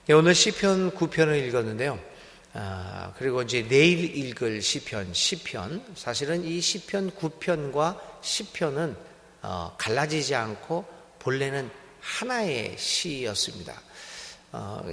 오늘 시편 9편을 읽었는데요. 그리고 이제 내일 읽을 시편 10편, 사실은 이 시편 9편과 10편은 갈라지지 않고 본래는 하나의 시였습니다.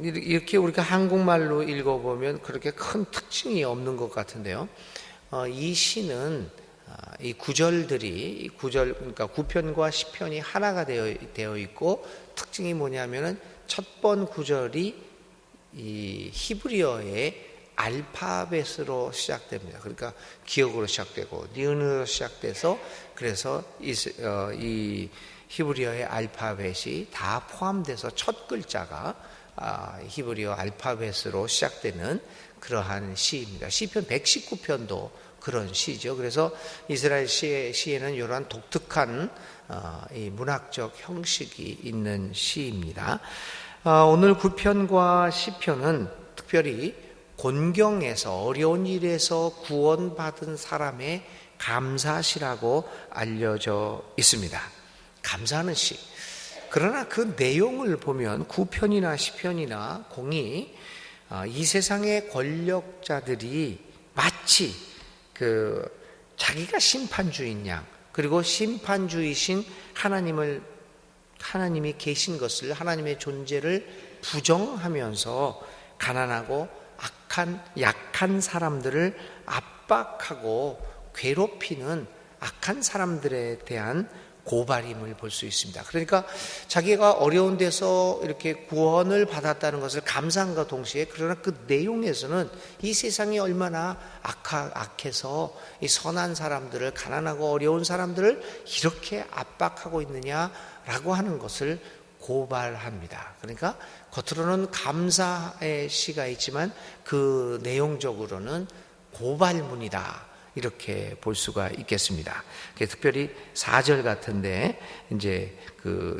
이렇게 우리가 한국말로 읽어보면 그렇게 큰 특징이 없는 것 같은데요. 이 시는 이 구절들이 그러니까 9편과 10편이 하나가 되어 있고, 특징이 뭐냐면은 첫 번 구절이 이 히브리어의 알파벳으로 시작됩니다. 그러니까 기억으로 시작되고 니은으로 시작돼서, 그래서 이 히브리어의 알파벳이 다 포함돼서 첫 글자가 히브리어 알파벳으로 시작되는 그러한 시입니다. 시편 119편도 그런 시죠. 그래서 이스라엘 시에는 이러한 독특한 이 문학적 형식이 있는 시입니다. 오늘 9편과 10편은 특별히 곤경에서, 어려운 일에서 구원받은 사람의 감사시라고 알려져 있습니다. 감사하는 시. 그러나 그 내용을 보면 9편이나 10편이나 공이 이 세상의 권력자들이 마치 자기가 심판주인 양, 그리고 심판주이신 하나님이 계신 것을, 하나님의 존재를 부정하면서 가난하고 약한 사람들을 압박하고 괴롭히는 악한 사람들에 대한 고발임을 볼 수 있습니다. 그러니까 자기가 어려운 데서 이렇게 구원을 받았다는 것을 감사함과 동시에, 그러나 그 내용에서는 이 세상이 얼마나 악해서 이 선한 사람들을, 가난하고 어려운 사람들을 이렇게 압박하고 있느냐라고 하는 것을 고발합니다. 그러니까 겉으로는 감사의 시가 있지만 그 내용적으로는 고발문이다, 이렇게 볼 수가 있겠습니다. 특별히 4절 같은데, 이제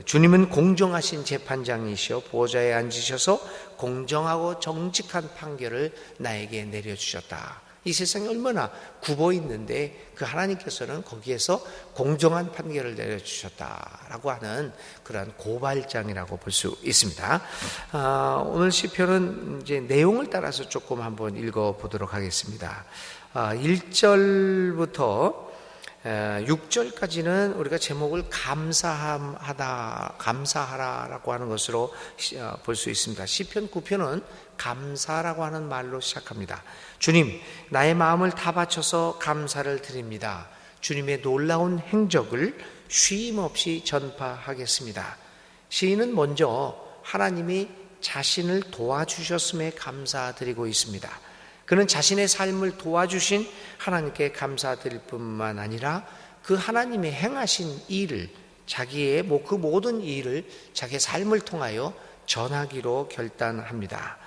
주님은 공정하신 재판장이시여 보좌에 앉으셔서 공정하고 정직한 판결을 나에게 내려주셨다. 이 세상이 얼마나 굽어 있는데 그 하나님께서는 거기에서 공정한 판결을 내려주셨다라고 하는 그러한 고발장이라고 볼 수 있습니다. 오늘 시편은 이제 내용을 따라서 조금 한번 읽어보도록 하겠습니다. 1절부터 6절까지는 우리가 제목을 감사하라라고 하는 것으로 볼 수 있습니다. 시편 9편은 감사라고 하는 말로 시작합니다. 주님, 나의 마음을 다 바쳐서 감사를 드립니다. 주님의 놀라운 행적을 쉼 없이 전파하겠습니다. 시인은 먼저 하나님이 자신을 도와주셨음에 감사드리고 있습니다. 그는 자신의 삶을 도와주신 하나님께 감사드릴 뿐만 아니라 그 하나님의 행하신 일을, 자기의 그 모든 일을 자기의 삶을 통하여 전하기로 결단합니다.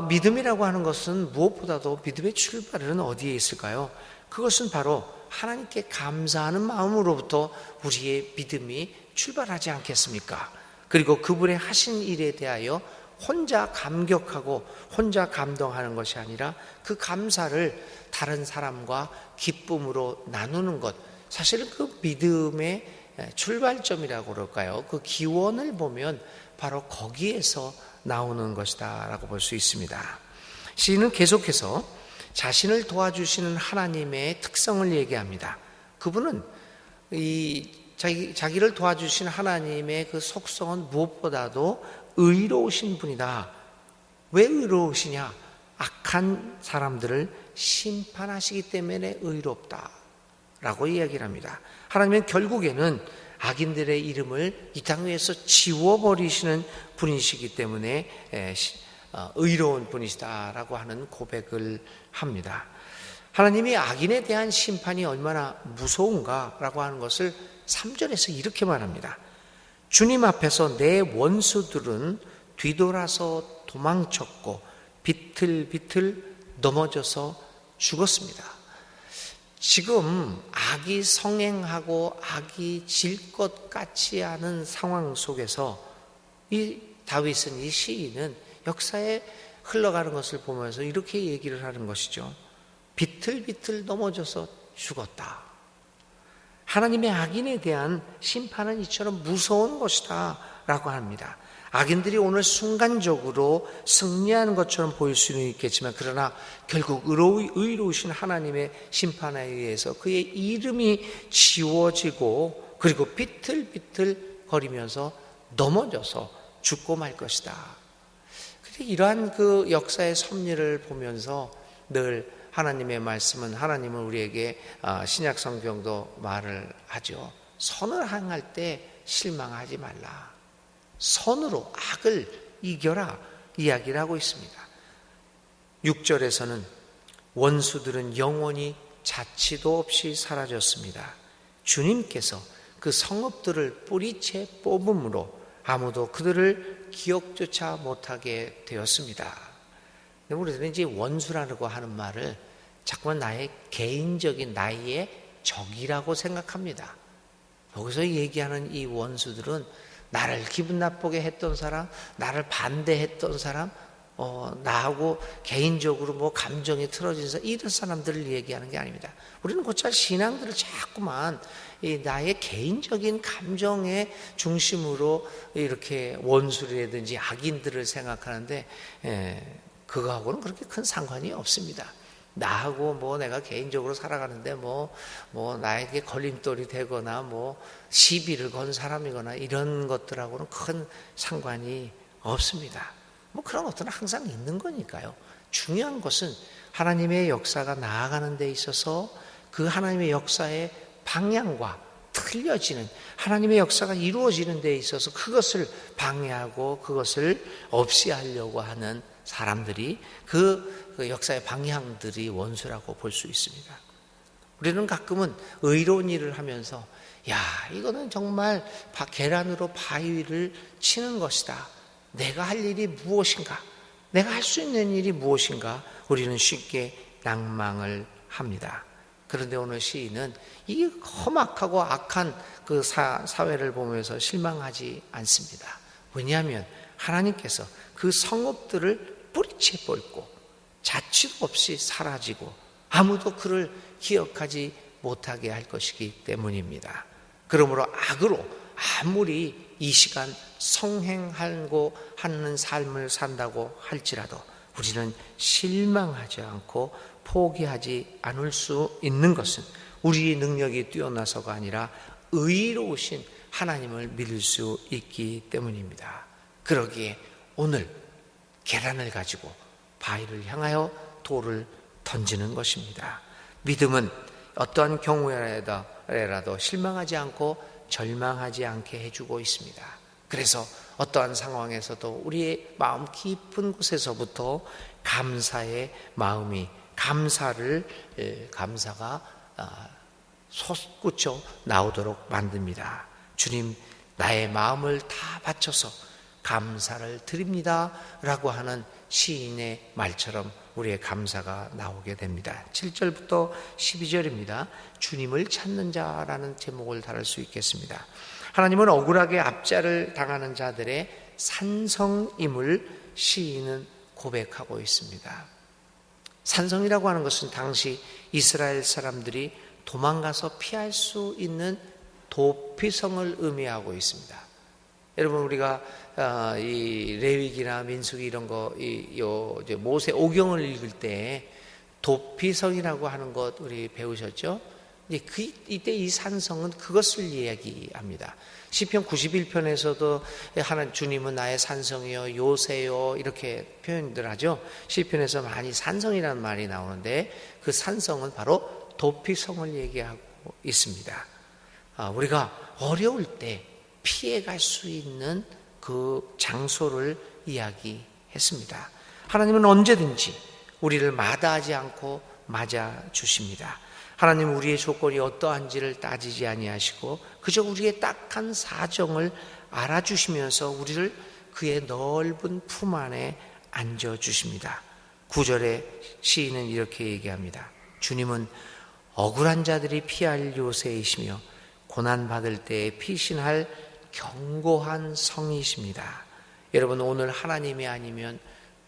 믿음이라고 하는 것은 무엇보다도 믿음의 출발은 어디에 있을까요? 그것은 바로 하나님께 감사하는 마음으로부터 우리의 믿음이 출발하지 않겠습니까? 그리고 그분의 하신 일에 대하여 혼자 감격하고 혼자 감동하는 것이 아니라 그 감사를 다른 사람과 기쁨으로 나누는 것, 사실은 그 믿음의 출발점이라고 그럴까요? 그 기원을 보면 바로 거기에서 나오는 것이다 라고 볼 수 있습니다. 시인은 계속해서 자신을 도와주시는 하나님의 특성을 얘기합니다. 그분은 자기를 도와주신 하나님의 그 속성은 무엇보다도 의로우신 분이다. 왜 의로우시냐? 악한 사람들을 심판하시기 때문에 의롭다 라고 이야기를 합니다. 하나님은 결국에는 악인들의 이름을 이 땅 위에서 지워버리시는 분이시기 때문에 의로운 분이시다라고 하는 고백을 합니다. 하나님이 악인에 대한 심판이 얼마나 무서운가라고 하는 것을 3절에서 이렇게 말합니다. 주님 앞에서 내 원수들은 뒤돌아서 도망쳤고 비틀비틀 넘어져서 죽었습니다. 지금 악이 성행하고 악이 질 것 같지 않은 상황 속에서 이 다윗은, 이 시인은 역사에 흘러가는 것을 보면서 이렇게 얘기를 하는 것이죠. 비틀비틀 넘어져서 죽었다. 하나님의 악인에 대한 심판은 이처럼 무서운 것이다 라고 합니다. 악인들이 오늘 순간적으로 승리하는 것처럼 보일 수는 있겠지만 그러나 결국 의로우신 하나님의 심판에 의해서 그의 이름이 지워지고 그리고 비틀비틀 거리면서 넘어져서 죽고 말 것이다. 이러한 그 역사의 섭리를 보면서 늘 하나님의 말씀은 하나님은 우리에게 신약 성경도 말을 하죠. 선을 행할 때 실망하지 말라. 선으로 악을 이겨라 이야기를 하고 있습니다. 6절에서는 원수들은 영원히 자취도 없이 사라졌습니다. 주님께서 그 성읍들을 뿌리채 뽑음으로 아무도 그들을 기억조차 못하게 되었습니다. 우리들은 이제 원수라고 하는 말을 자꾸만 나의 개인적인 나의 적이라고 생각합니다. 여기서 얘기하는 이 원수들은 나를 기분 나쁘게 했던 사람, 나를 반대했던 사람, 나하고 개인적으로 뭐 감정이 틀어진 사람, 이런 사람들을 얘기하는 게 아닙니다. 우리는 곧잘 신앙들을 자꾸만 나의 개인적인 감정의 중심으로 이렇게 원수라든지 악인들을 생각하는데 그거하고는 그렇게 큰 상관이 없습니다. 나하고 뭐 내가 개인적으로 살아가는데 뭐 나에게 걸림돌이 되거나 뭐 시비를 건 사람이거나 이런 것들하고는 큰 상관이 없습니다. 뭐 그런 것들은 항상 있는 거니까요. 중요한 것은 하나님의 역사가 나아가는 데 있어서 그 하나님의 역사의 방향과 틀려지는 하나님의 역사가 이루어지는 데 있어서 그것을 방해하고 그것을 없이 하려고 하는 사람들이 그 역사의 방향들이 원수라고 볼 수 있습니다. 우리는 가끔은 의로운 일을 하면서 이거는 정말 계란으로 바위를 치는 것이다. 내가 할 일이 무엇인가? 내가 할 수 있는 일이 무엇인가? 우리는 쉽게 낭망을 합니다. 그런데 오늘 시인은 이 험악하고 악한 그 사회를 보면서 실망하지 않습니다. 왜냐하면 하나님께서 그 성읍들을 뿌리채 뽑고 자취도 없이 사라지고 아무도 그를 기억하지 못하게 할 것이기 때문입니다. 그러므로 악으로 아무리 이 시간 성행하고 하는 삶을 산다고 할지라도 우리는 실망하지 않고 포기하지 않을 수 있는 것은 우리의 능력이 뛰어나서가 아니라 의로우신 하나님을 믿을 수 있기 때문입니다. 그러기에 오늘 계란을 가지고 바위를 향하여 돌을 던지는 것입니다. 믿음은 어떠한 경우에라도 실망하지 않고 절망하지 않게 해주고 있습니다. 그래서 어떠한 상황에서도 우리의 마음 깊은 곳에서부터 감사의 마음이 감사가 솟구쳐 나오도록 만듭니다. 주님, 나의 마음을 다 바쳐서 감사를 드립니다 라고 하는 시인의 말처럼 우리의 감사가 나오게 됩니다. 7절부터 12절입니다. 주님을 찾는 자라는 제목을 달을 수 있겠습니다. 하나님은 억울하게 압제를 당하는 자들의 산성임을 시인은 고백하고 있습니다. 산성이라고 하는 것은 당시 이스라엘 사람들이 도망가서 피할 수 있는 도피성을 의미하고 있습니다. 여러분, 우리가 이 레위기나 민수기 이런 거, 이제 모세 오경을 읽을 때 도피성이라고 하는 것 우리 배우셨죠? 이때 이 산성은 그것을 이야기합니다. 시편 91편에서도 주님은 나의 산성이요 요새요 이렇게 표현들 하죠. 시편에서 많이 산성이라는 말이 나오는데 그 산성은 바로 도피성을 얘기하고 있습니다. 우리가 어려울 때 피해갈 수 있는 그 장소를 이야기했습니다. 하나님은 언제든지 우리를 마다하지 않고 맞아주십니다. 하나님은 우리의 조건이 어떠한지를 따지지 아니하시고 그저 우리의 딱한 사정을 알아주시면서 우리를 그의 넓은 품 안에 앉아주십니다. 9절에 시인은 이렇게 얘기합니다. 주님은 억울한 자들이 피할 요새이시며 고난받을 때에 피신할 견고한 성이십니다. 여러분, 오늘 하나님이 아니면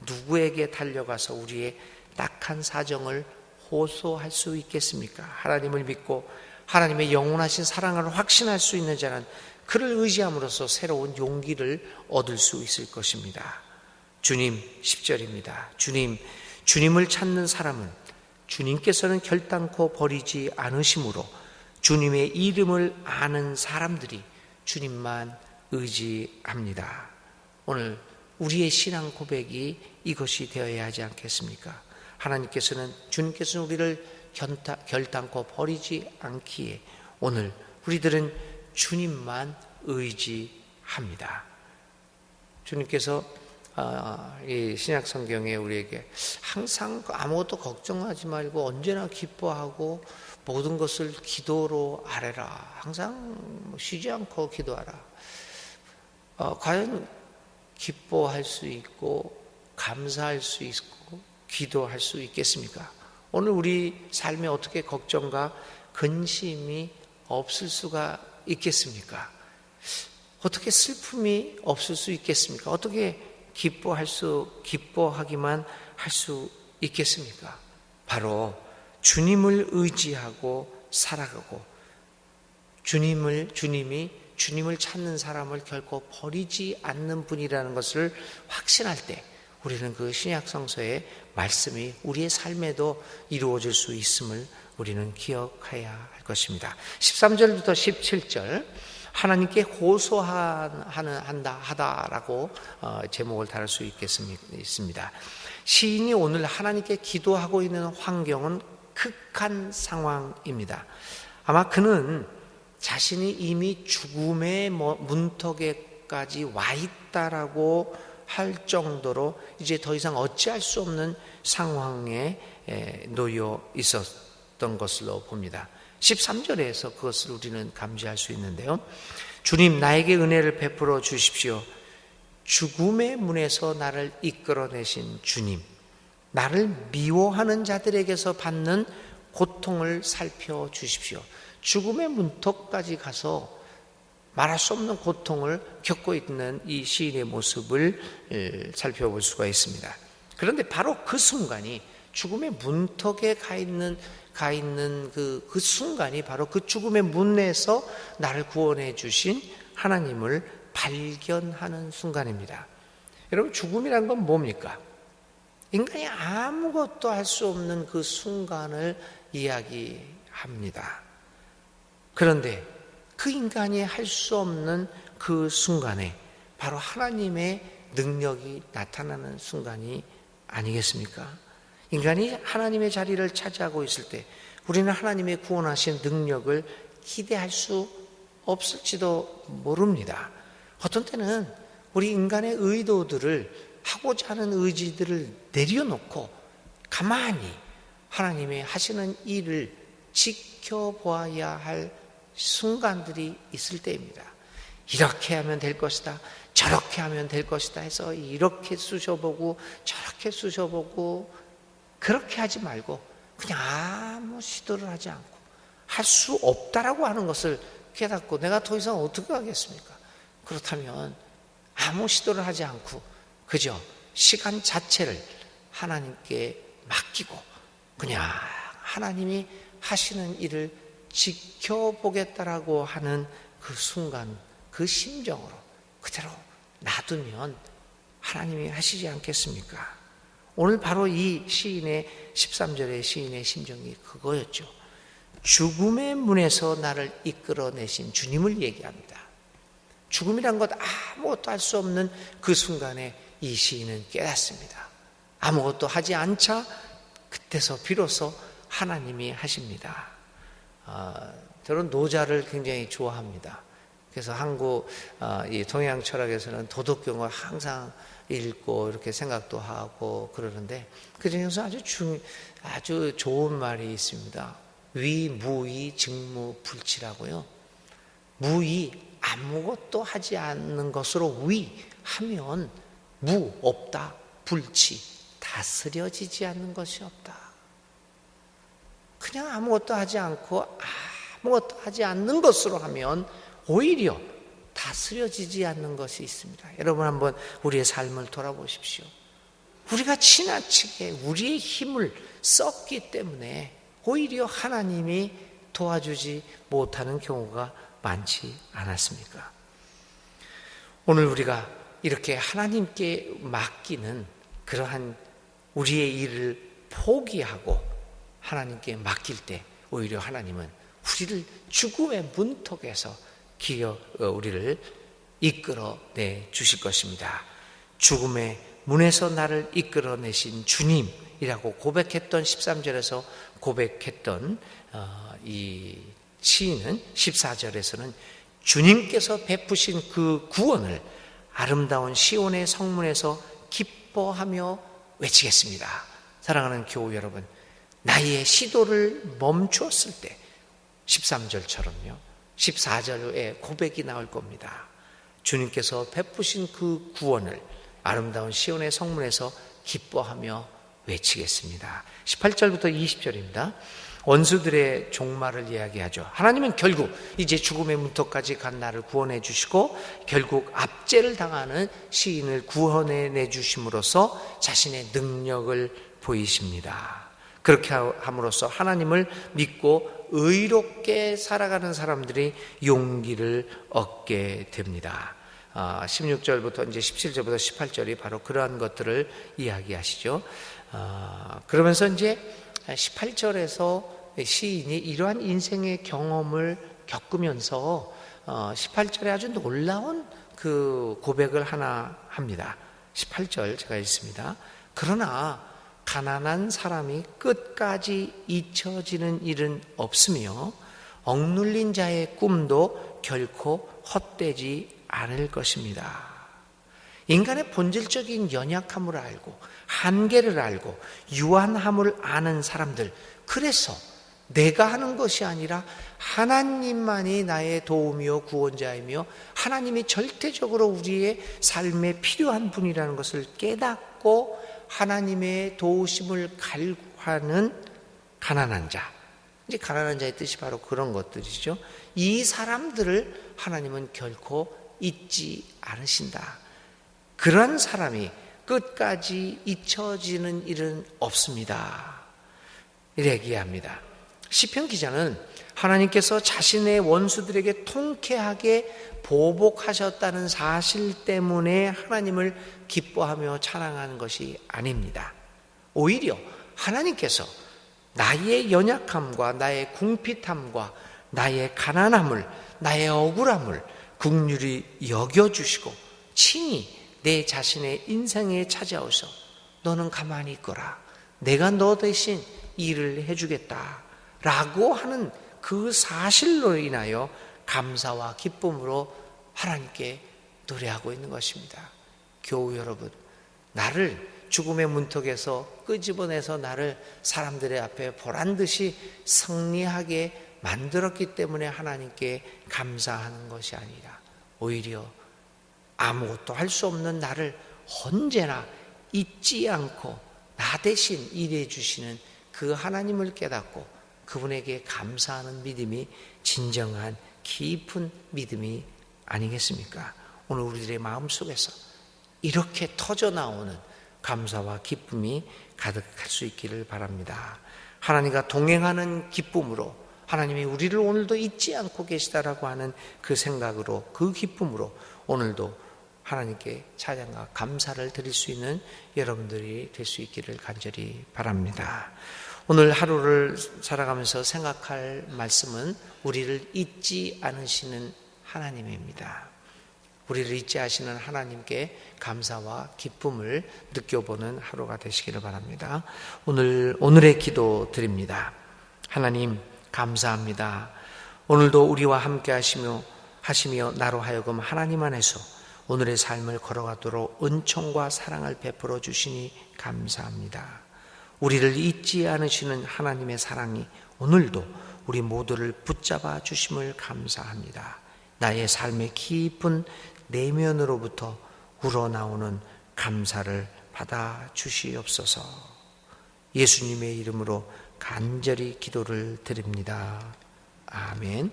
누구에게 달려가서 우리의 딱한 사정을 호소할 수 있겠습니까? 하나님을 믿고 하나님의 영원하신 사랑을 확신할 수 있는 자는 그를 의지함으로써 새로운 용기를 얻을 수 있을 것입니다. 주님, 10절입니다. 주님을 찾는 사람은 주님께서는 결단코 버리지 않으심으로 주님의 이름을 아는 사람들이 주님만 의지합니다. 오늘 우리의 신앙 고백이 이것이 되어야 하지 않겠습니까? 주님께서는 우리를 결단코 버리지 않기에 오늘 우리들은 주님만 의지합니다. 주님께서 이 신약 성경에 우리에게 항상 아무것도 걱정하지 말고 언제나 기뻐하고 모든 것을 기도로 아뢰라. 항상 쉬지 않고 기도하라. 과연 기뻐할 수 있고 감사할 수 있고 기도할 수 있겠습니까? 오늘 우리 삶에 어떻게 걱정과 근심이 없을 수가 있겠습니까? 어떻게 슬픔이 없을 수 있겠습니까? 어떻게 기뻐하기만 할 수 있겠습니까? 바로 주님을 의지하고 살아가고 주님을 찾는 사람을 결코 버리지 않는 분이라는 것을 확신할 때 우리는 그 신약 성서의 말씀이 우리의 삶에도 이루어질 수 있음을 우리는 기억해야 할 것입니다. 13절부터 17절 하나님께 호소하다라고 제목을 달을 수 있습니다. 시인이 오늘 하나님께 기도하고 있는 환경은 극한 상황입니다. 아마 그는 자신이 이미 죽음의 문턱에까지 와 있다라고 할 정도로 이제 더 이상 어찌할 수 없는 상황에 놓여 있었던 것으로 봅니다. 13절에서 그것을 우리는 감지할 수 있는데요. 주님, 나에게 은혜를 베풀어 주십시오. 죽음의 문에서 나를 이끌어내신 주님, 나를 미워하는 자들에게서 받는 고통을 살펴주십시오. 죽음의 문턱까지 가서 말할 수 없는 고통을 겪고 있는 이 시인의 모습을 살펴볼 수가 있습니다. 그런데 바로 그 순간이 죽음의 문턱에 가 있는 그 순간이 바로 그 죽음의 문에서 나를 구원해 주신 하나님을 발견하는 순간입니다. 여러분, 죽음이란 건 뭡니까? 인간이 아무것도 할 수 없는 그 순간을 이야기합니다. 그런데 그 인간이 할 수 없는 그 순간에 바로 하나님의 능력이 나타나는 순간이 아니겠습니까? 인간이 하나님의 자리를 차지하고 있을 때 우리는 하나님의 구원하신 능력을 기대할 수 없을지도 모릅니다. 어떤 때는 우리 인간의 의도들을 하고자 하는 의지들을 내려놓고 가만히 하나님의 하시는 일을 지켜보아야 할 순간들이 있을 때입니다. 이렇게 하면 될 것이다, 저렇게 하면 될 것이다 해서 이렇게 쑤셔보고 저렇게 쑤셔보고 그렇게 하지 말고 그냥 아무 시도를 하지 않고 할 수 없다라고 하는 것을 깨닫고 내가 더 이상 어떻게 하겠습니까? 그렇다면 아무 시도를 하지 않고 그저 시간 자체를 하나님께 맡기고 그냥 하나님이 하시는 일을 지켜보겠다라고 하는 그 순간, 그 심정으로 그대로 놔두면 하나님이 하시지 않겠습니까? 오늘 바로 이 시인의 13절의 시인의 심정이 그거였죠. 죽음의 문에서 나를 이끌어내신 주님을 얘기합니다. 죽음이란 것 아무것도 할 수 없는 그 순간에 이 시인은 깨닫습니다. 아무것도 하지 않자 그때서 비로소 하나님이 하십니다. 저는 노자를 굉장히 좋아합니다. 그래서 한국 이 동양 철학에서는 도덕경을 항상 읽고 이렇게 생각도 하고 그러는데 그 중에서 아주 좋은 말이 있습니다. 위, 무위, 직무, 불치라고요. 무위, 아무것도 하지 않는 것으로 위 하면 무, 없다, 불치, 다스려지지 않는 것이 없다. 그냥 아무것도 하지 않고 아무것도 하지 않는 것으로 하면 오히려 다스려지지 않는 것이 있습니다. 여러분 한번 우리의 삶을 돌아보십시오. 우리가 지나치게 우리의 힘을 썼기 때문에 오히려 하나님이 도와주지 못하는 경우가 많지 않았습니까? 오늘 우리가 이렇게 하나님께 맡기는 그러한 우리의 일을 포기하고 하나님께 맡길 때 오히려 하나님은 우리를 죽음의 문턱에서 우리를 이끌어내 주실 것입니다. 죽음의 문에서 나를 이끌어내신 주님이라고 고백했던 13절에서 고백했던 이 시인은 14절에서는 주님께서 베푸신 그 구원을 아름다운 시온의 성문에서 기뻐하며 외치겠습니다. 사랑하는 교우 여러분, 나의 시도를 멈추었을 때 13절처럼요 14절에 고백이 나올 겁니다. 주님께서 베푸신 그 구원을 아름다운 시온의 성문에서 기뻐하며 외치겠습니다. 18절부터 20절입니다. 원수들의 종말을 이야기하죠. 하나님은 결국 이제 죽음의 문턱까지 간 나를 구원해 주시고 결국 압제를 당하는 시인을 구원해 내주심으로써 자신의 능력을 보이십니다. 그렇게 함으로써 하나님을 믿고 의롭게 살아가는 사람들이 용기를 얻게 됩니다. 16절부터 이제 17절부터 18절이 바로 그러한 것들을 이야기하시죠. 그러면서 이제 18절에서 시인이 이러한 인생의 경험을 겪으면서 18절에 아주 놀라운 그 고백을 하나 합니다. 18절 제가 읽습니다. 그러나 가난한 사람이 끝까지 잊혀지는 일은 없으며 억눌린 자의 꿈도 결코 헛되지 않을 것입니다. 인간의 본질적인 연약함을 알고 한계를 알고 유한함을 아는 사람들, 그래서 내가 하는 것이 아니라 하나님만이 나의 도움이요 구원자이며 하나님이 절대적으로 우리의 삶에 필요한 분이라는 것을 깨닫고 하나님의 도우심을 갈구하는 가난한 자, 이제 가난한 자의 뜻이 바로 그런 것들이죠. 이 사람들을 하나님은 결코 잊지 않으신다. 그런 사람이 끝까지 잊혀지는 일은 없습니다. 이렇게 얘기합니다. 시편 기자는 하나님께서 자신의 원수들에게 통쾌하게 보복하셨다는 사실 때문에 하나님을 기뻐하며 찬양하는 것이 아닙니다. 오히려 하나님께서 나의 연약함과 나의 궁핍함과 나의 가난함을, 나의 억울함을 긍휼히 여겨주시고 친히 내 자신의 인생에 찾아오셔 너는 가만히 있거라, 내가 너 대신 일을 해주겠다 라고 하는 그 사실로 인하여 감사와 기쁨으로 하나님께 노래하고 있는 것입니다. 교우 여러분, 나를 죽음의 문턱에서 끄집어내서 나를 사람들의 앞에 보란듯이 승리하게 만들었기 때문에 하나님께 감사하는 것이 아니라 오히려 아무것도 할 수 없는 나를 언제나 잊지 않고 나 대신 일해 주시는 그 하나님을 깨닫고 그분에게 감사하는 믿음이 진정한 깊은 믿음이 아니겠습니까? 오늘 우리들의 마음속에서 이렇게 터져나오는 감사와 기쁨이 가득할 수 있기를 바랍니다. 하나님과 동행하는 기쁨으로 하나님이 우리를 오늘도 잊지 않고 계시다라고 하는 그 생각으로, 그 기쁨으로 오늘도 하나님께 찬양과 감사를 드릴 수 있는 여러분들이 될 수 있기를 간절히 바랍니다. 오늘 하루를 살아가면서 생각할 말씀은 우리를 잊지 않으시는 하나님입니다. 우리를 잊지 않으시는 하나님께 감사와 기쁨을 느껴보는 하루가 되시기를 바랍니다. 오늘의 기도 드립니다. 하나님 감사합니다. 오늘도 우리와 함께 하시며 나로 하여금 하나님 안에서 오늘의 삶을 걸어가도록 은총과 사랑을 베풀어 주시니 감사합니다. 우리를 잊지 않으시는 하나님의 사랑이 오늘도 우리 모두를 붙잡아 주심을 감사합니다. 나의 삶의 깊은 내면으로부터 우러나오는 감사를 받아 주시옵소서. 예수님의 이름으로 간절히 기도를 드립니다. 아멘.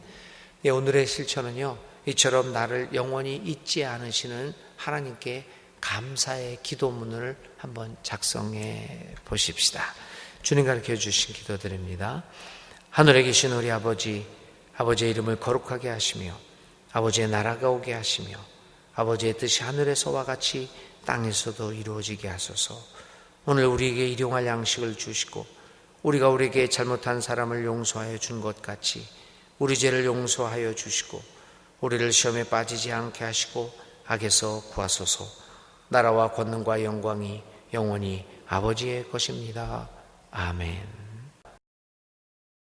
네, 오늘의 실천은요, 이처럼 나를 영원히 잊지 않으시는 하나님께 감사의 기도문을 한번 작성해 보십시다. 주님 가르쳐 주신 기도드립니다. 하늘에 계신 우리 아버지, 아버지의 이름을 거룩하게 하시며 아버지의 나라가 오게 하시며 아버지의 뜻이 하늘에서와 같이 땅에서도 이루어지게 하소서. 오늘 우리에게 일용할 양식을 주시고 우리가 우리에게 잘못한 사람을 용서하여 준 것 같이 우리 죄를 용서하여 주시고 우리를 시험에 빠지지 않게 하시고 악에서 구하소서. 나라와 권능과 영광이 영원히 아버지의 것입니다. 아멘.